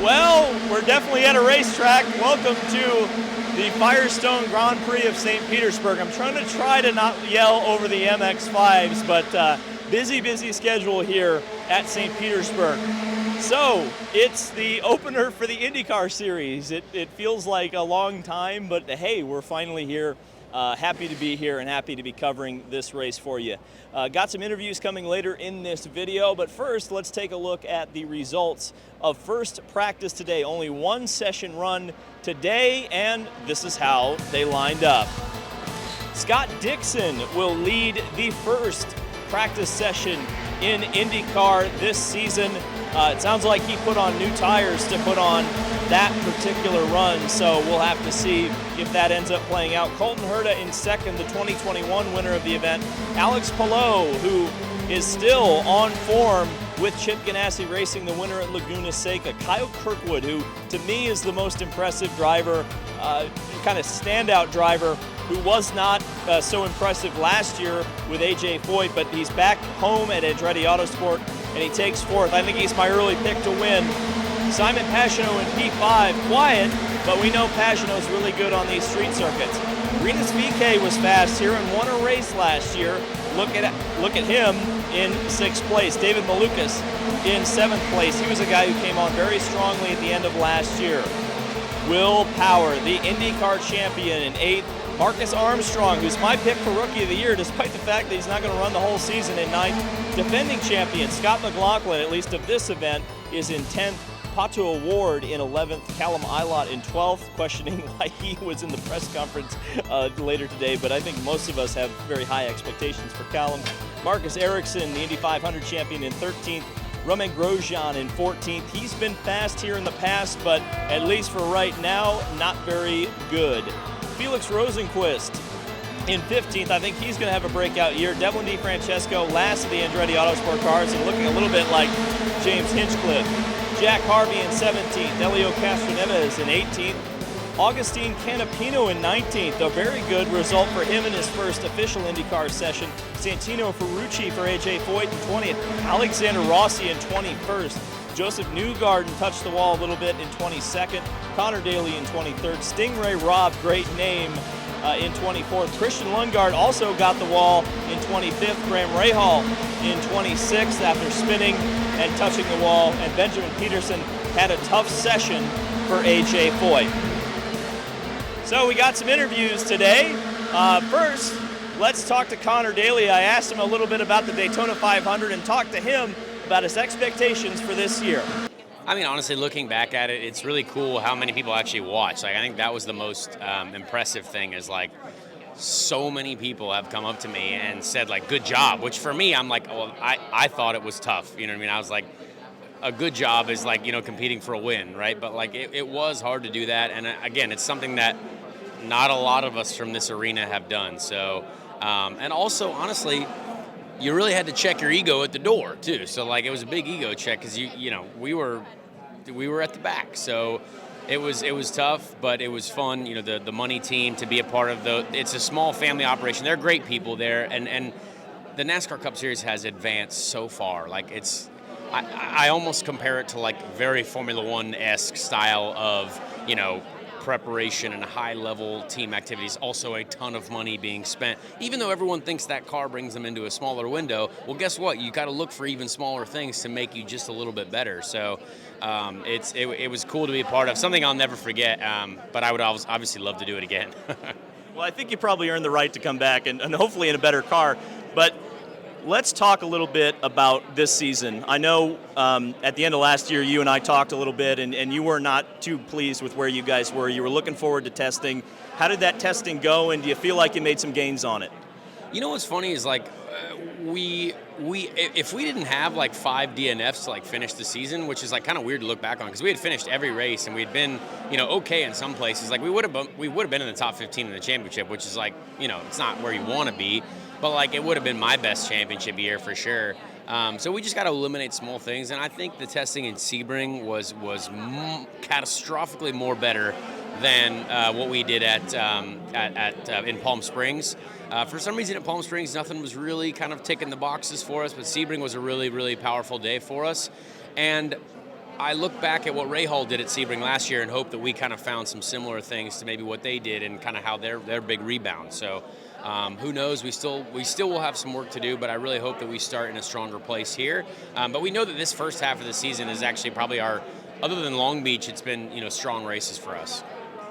Well, we're definitely at a racetrack. Welcome to the Firestone Grand Prix of St. Petersburg. I'm trying to not yell over the MX-5s, but busy schedule here at St. Petersburg. So, it's the opener for the IndyCar series. It feels like a long time, but hey, we're finally here. Happy to be here and happy to be covering this race for you. Got some interviews coming later in this video, but first let's take a look at the results of first practice today. Only one session run today, and this is how they lined up. Scott Dixon will lead the first practice session in IndyCar this season. It sounds like he put on new tires to put on that particular run, so we'll have to see if that ends up playing out. Colton Herta in second, the 2021 winner of the event. Alex Palou, who is still on form with Chip Ganassi Racing, the winner at Laguna Seca. Kyle Kirkwood, who to me is the most impressive driver, kind of standout driver, who was not so impressive last year with AJ Foyt, but he's back home at Andretti Autosport, and he takes fourth. I think he's my early pick to win. Simon Pagenaud in P5, quiet, but we know Pagenaud's really good on these street circuits. Rinus VeeKay was fast here and won a race last year. Look at him in sixth place. David Malukas in seventh place. He was a guy who came on very strongly at the end of last year. Will Power, the IndyCar champion, in eighth. Marcus Armstrong, who's my pick for Rookie of the Year, despite the fact that he's not going to run the whole season, in ninth. Defending champion Scott McLaughlin, at least of this event, is in 10th. Pato Award in 11th, Callum Ilott in 12th, questioning why he was in the press conference later today, but I think most of us have very high expectations for Callum. Marcus Ericsson, the Indy 500 champion, in 13th. Romain Grosjean in 14th. He's been fast here in the past, but at least for right now, not very good. Felix Rosenqvist in 15th. I think he's going to have a breakout year. Devlin DeFrancesco, last of the Andretti Autosport cars, and looking a little bit like James Hinchcliffe. Jack Harvey in 17th, Helio Castroneves in 18th, Augustine Canapino in 19th, a very good result for him in his first official IndyCar session. Santino Ferrucci for AJ Foyt in 20th, Alexander Rossi in 21st, Joseph Newgarden touched the wall a little bit in 22nd, Connor Daly in 23rd, Stingray Robb, great name, in 24th. Christian Lundgaard also got the wall in 25th. Graham Rahal in 26th after spinning and touching the wall. And Benjamin Peterson had a tough session for AJ Foyt. So we got some interviews today. First, let's talk to Connor Daly. I asked him a little bit about the Daytona 500 and talked to him about his expectations for this year. I mean, honestly, looking back at it, it's really cool how many people actually watch. Like, I think that was the most impressive thing is, like, so many people have come up to me and said, like, good job, which for me, I'm like, well, I thought it was tough. You know what I mean? I was like, a good job is like, you know, competing for a win, right? But, like, it was hard to do that. And, again, it's something that not a lot of us from this arena have done. So, and also, honestly, you really had to check your ego at the door, too. So, like, it was a big ego check because, you know, we were at the back, so it was tough, but it was fun. You know, the money team to be a part of it's a small family operation. They're great people there, and the NASCAR Cup Series has advanced so far. Like I almost compare it to like very Formula One-esque style of, you know, preparation and high-level team activities, also a ton of money being spent. Even though everyone thinks that car brings them into a smaller window, well, guess what? You got to look for even smaller things to make you just a little bit better. So it was cool to be a part of. Something I'll never forget, but I would obviously love to do it again. Well, I think you probably earned the right to come back and hopefully in a better car. But let's talk a little bit about this season. I know at the end of last year, you and I talked a little bit, and you were not too pleased with where you guys were. You were looking forward to testing. How did that testing go, and do you feel like you made some gains on it? You know what's funny is, like, if we didn't have like 5 DNFs to like finish the season, which is like kind of weird to look back on, because we had finished every race and we had been, you know, okay in some places. Like we would have been in the top 15 in the championship, which is like, you know, it's not where you want to be, but like it would have been my best championship year for sure. So we just got to eliminate small things, and I think the testing in Sebring was catastrophically more better than what we did in Palm Springs. For some reason at Palm Springs, nothing was really kind of ticking the boxes for us, but Sebring was a really, really powerful day for us. And I look back at what Ray Hall did at Sebring last year and hope that we kind of found some similar things to maybe what they did and kind of how their big rebound. So who knows? We still will have some work to do, but I really hope that we start in a stronger place here. But we know that this first half of the season is actually probably other than Long Beach, it's been strong races for us.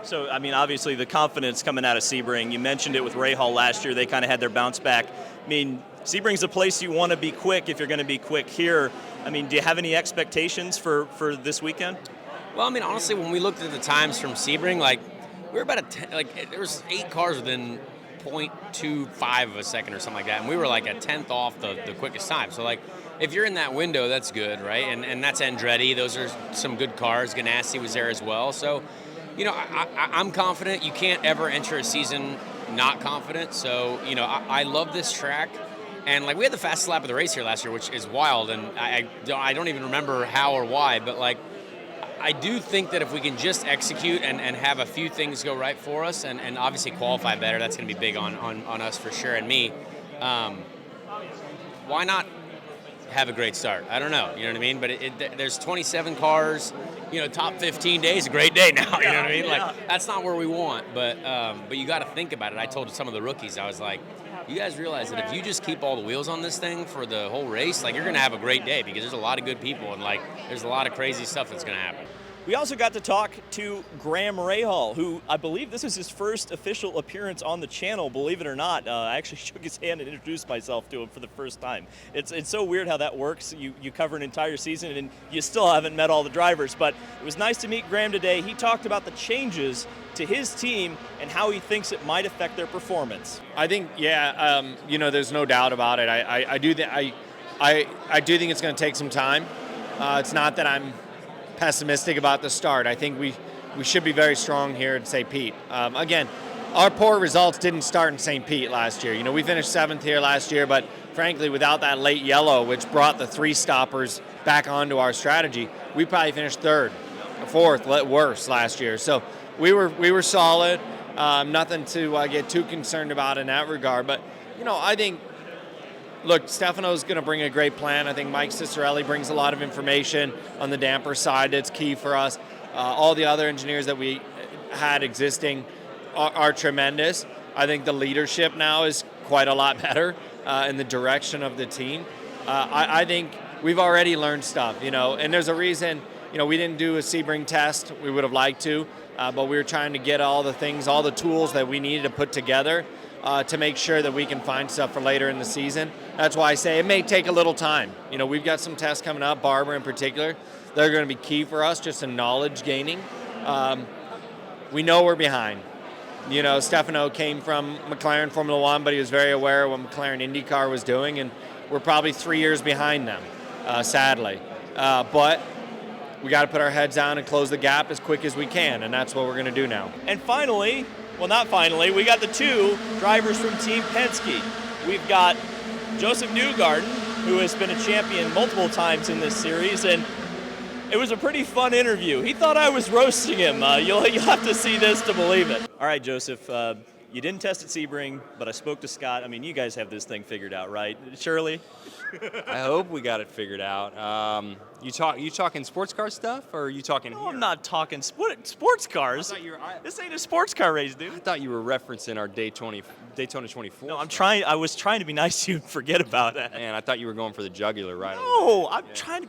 So, I mean, obviously the confidence coming out of Sebring, you mentioned it with Ray Hall last year, they kind of had their bounce back. I mean, Sebring's a place you want to be quick if you're going to be quick here. I mean, do you have any expectations for this weekend? Well, I mean, honestly, when we looked at the times from Sebring, like, we were about there was 8 cars within 0.25 of a second or something like that, and we were like a tenth off the quickest time. So, like, if you're in that window, that's good, right? And that's Andretti. Those are some good cars. Ganassi was there as well. So, I'm confident. You can't ever enter a season not confident. So, I love this track. And, like, we had the fastest lap of the race here last year, which is wild. And I don't even remember how or why. But, like, I do think that if we can just execute and have a few things go right for us and obviously qualify better, that's going to be big on us for sure and me. Why not have a great start? I don't know. You know what I mean? But there's 27 cars. Top 15 days, a great day now. You know what I mean? Yeah. Like, that's not where we want. But you got to think about it. I told some of the rookies, I was like, you guys realize that if you just keep all the wheels on this thing for the whole race, like, you're going to have a great day because there's a lot of good people and, like, there's a lot of crazy stuff that's going to happen. We also got to talk to Graham Rahal, who I believe this is his first official appearance on the channel, believe it or not. I actually shook his hand and introduced myself to him for the first time. It's so weird how that works. You cover an entire season and you still haven't met all the drivers, but it was nice to meet Graham today. He talked about the changes to his team and how he thinks it might affect their performance. I think, there's no doubt about it. I do think it's going to take some time. It's not that I'm pessimistic about the start. I think we should be very strong here at St. Pete. Again, our poor results didn't start in St. Pete last year. We finished 7th here last year, but frankly, without that late yellow, which brought the 3 stoppers back onto our strategy, we probably finished 3rd, 4th, worse last year. So we were solid. Nothing to get too concerned about in that regard. But I think, look, Stefano's going to bring a great plan. I think Mike Cicerelli brings a lot of information on the damper side that's key for us. All the other engineers that we had existing are tremendous. I think the leadership now is quite a lot better in the direction of the team. I think we've already learned stuff, and there's a reason, we didn't do a Sebring test. We would have liked to, but we were trying to get all the tools that we needed to put together to make sure that we can find stuff for later in the season. That's why I say it may take a little time. We've got some tests coming up, Barbara in particular. They're going to be key for us, just in knowledge gaining. We know we're behind. Stefano came from McLaren Formula One, but he was very aware of what McLaren IndyCar was doing, and we're probably 3 years behind them, sadly. But we got to put our heads down and close the gap as quick as we can, and that's what we're going to do now. And finally, well, not finally, we got the 2 drivers from Team Penske. We've got Joseph Newgarden, who has been a champion multiple times in this series, and it was a pretty fun interview. He thought I was roasting him. You'll have to see this to believe it. All right, Joseph, you didn't test at Sebring, but I spoke to Scott. I mean, you guys have this thing figured out, right? Shirley? I hope we got it figured out. You talking sports car stuff, or are you talking No, here? I'm not talking sports cars. This ain't a sports car race, dude. I thought you were referencing our Daytona 24. No, I was trying to be nice to you and forget about that. Man, I thought you were going for the jugular right away. No,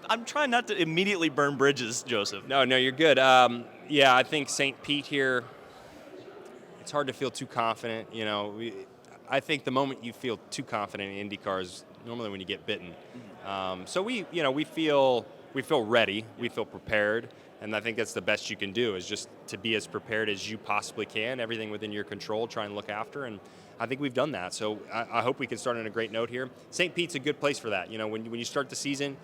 I'm trying not to immediately burn bridges, Joseph. No, you're good. I think St. Pete here, it's hard to feel too confident. I think the moment you feel too confident in IndyCar is normally when you get bitten. So we feel ready, we feel prepared, and I think that's the best you can do, is just to be as prepared as you possibly can, everything within your control, try and look after, and I think we've done that. So I hope we can start on a great note here. St. Pete's a good place for that. When you start the season,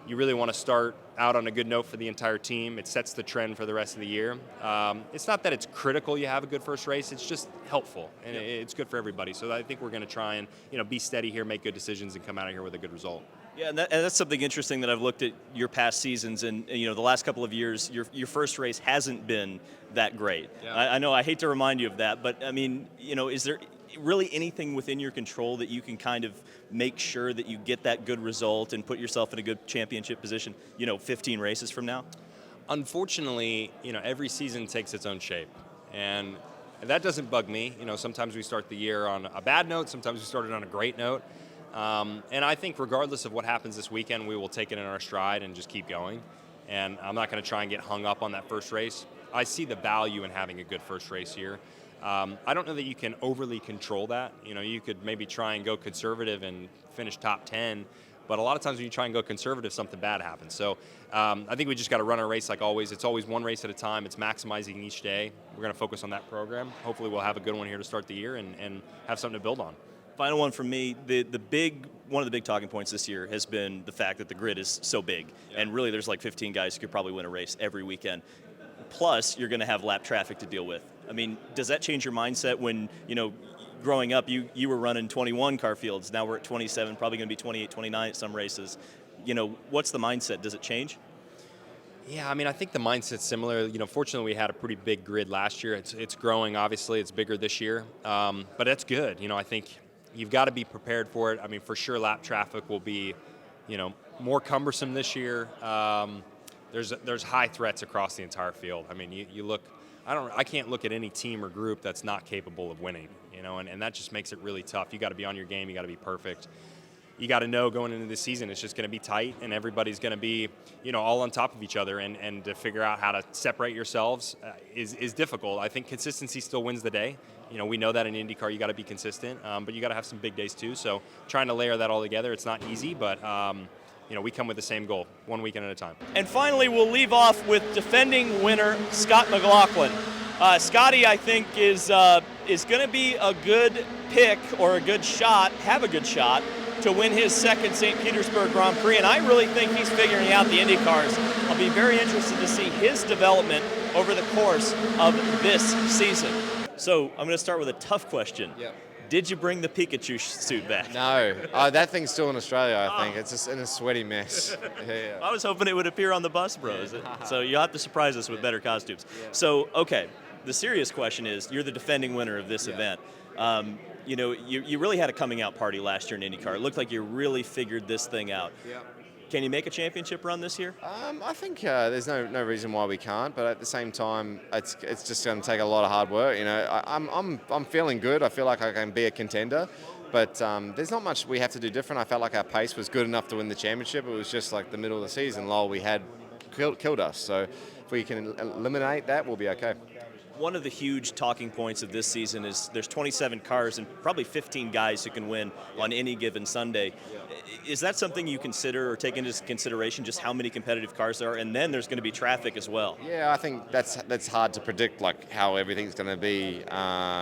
you really want to start out on a good note for the entire team. It sets the trend for the rest of the year. It's not that it's critical you have a good first race, it's just helpful, and it's good for everybody. So I think we're going to try and be steady here, make good decisions, and come out of here with a good result. Yeah, and that's something interesting that I've looked at your past seasons, and the last couple of years, your first race hasn't been that great. Yeah. I know I hate to remind you of that, but I mean, is there really anything within your control that you can kind of make sure that you get that good result and put yourself in a good championship position, 15 races from now? Unfortunately, every season takes its own shape, and that doesn't bug me. Sometimes we start the year on a bad note, sometimes we start it on a great note. And I think regardless of what happens this weekend, we will take it in our stride and just keep going. And I'm not going to try and get hung up on that first race. I see the value in having a good first race here. I don't know that you can overly control that. You could maybe try and go conservative and finish top 10, but a lot of times when you try and go conservative, something bad happens. So I think we just got to run our race like always. It's always one race at a time. It's maximizing each day. We're going to focus on that program. Hopefully we'll have a good one here to start the year and have something to build on. Final one from me. One of the big talking points this year has been the fact that the grid is so big, and really there's like 15 guys who could probably win a race every weekend. Plus, you're going to have lap traffic to deal with. I mean, does that change your mindset when, growing up, you were running 21 car fields. Now we're at 27, probably going to be 28, 29 at some races. What's the mindset? Does it change? Yeah, I think the mindset's similar. Fortunately, we had a pretty big grid last year. It's growing, obviously. It's bigger this year. But that's good. I think you've got to be prepared for it. For sure, lap traffic will be, more cumbersome this year. There's high threats across the entire field. You look. I can't look at any team or group that's not capable of winning. And that just makes it really tough. You got to be on your game. You got to be perfect. You got to know going into the season it's just going to be tight, and everybody's going to be, all on top of each other, and to figure out how to separate yourselves is difficult. I think consistency still wins the day. We know that in IndyCar you got to be consistent, but you got to have some big days too. So trying to layer that all together, it's not easy, but we come with the same goal, one weekend at a time. And finally, we'll leave off with defending winner Scott McLaughlin. Scotty, I think, is going to be a good pick or a good shot, have a good shot to win his second St. Petersburg Grand Prix, and I really think he's figuring out the Indy cars. I'll be very interested to see his development over the course of this season. So I'm going to start with a tough question. Yep. Did you bring the Pikachu suit back? No. That thing's still in Australia, I think. It's just in a sweaty mess. Yeah. I was hoping it would appear on the bus, bros. So you'll have to surprise us with better costumes. Yeah. So, okay, the serious question is, you're the defending winner of this event. You really had a coming out party last year in IndyCar. It looked like you really figured this thing out. Yeah. Can you make a championship run this year? I think there's no reason why we can't, but at the same time, it's just going to take a lot of hard work. I'm feeling good. I feel like I can be a contender, but there's not much we have to do different. I felt like our pace was good enough to win the championship. It was just like the middle of the season lull we had killed us. So if we can eliminate that, we'll be okay. One of the huge talking points of this season is there's 27 cars and probably 15 guys who can win on any given Sunday. Is that something you consider or take into consideration, just how many competitive cars there are? And then there's going to be traffic as well. Yeah, I think that's hard to predict, like how everything's going to be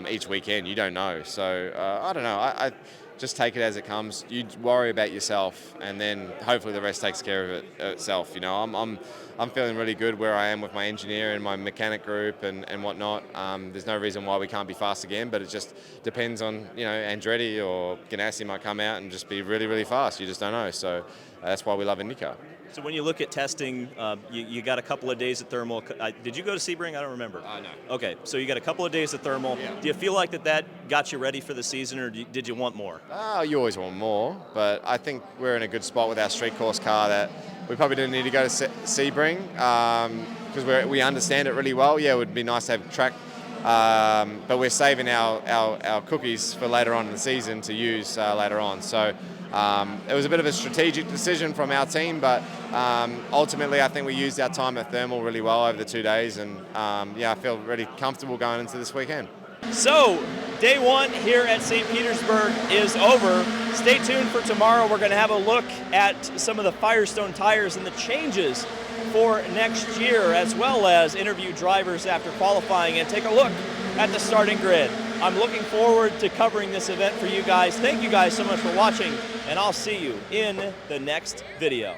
each weekend. You don't know. So I don't know. I just take it as it comes. You worry about yourself, and then hopefully the rest takes care of it itself. I'm feeling really good where I am with my engineer and my mechanic group and whatnot. There's no reason why we can't be fast again, but it just depends on, Andretti or Ganassi might come out and just be really, really fast. You just don't know. So that's why we love IndyCar. So when you look at testing, you got a couple of days of thermal. Did you go to Sebring? I don't remember. No. Okay, so you got a couple of days of thermal. Yeah. Do you feel like that got you ready for the season, or did you want more? You always want more, but I think we're in a good spot with our street course car that we probably didn't need to go to Sebring because we understand it really well. Yeah, it would be nice to have track, but we're saving our cookies for later on in the season to use later on. So it was a bit of a strategic decision from our team, but ultimately I think we used our time at thermal really well over the 2 days, and I feel really comfortable going into this weekend. So, day one here at St. Petersburg is over. Stay tuned for tomorrow. We're going to have a look at some of the Firestone tires and the changes for next year, as well as interview drivers after qualifying and take a look at the starting grid. I'm looking forward to covering this event for you guys. Thank you guys so much for watching, and I'll see you in the next video.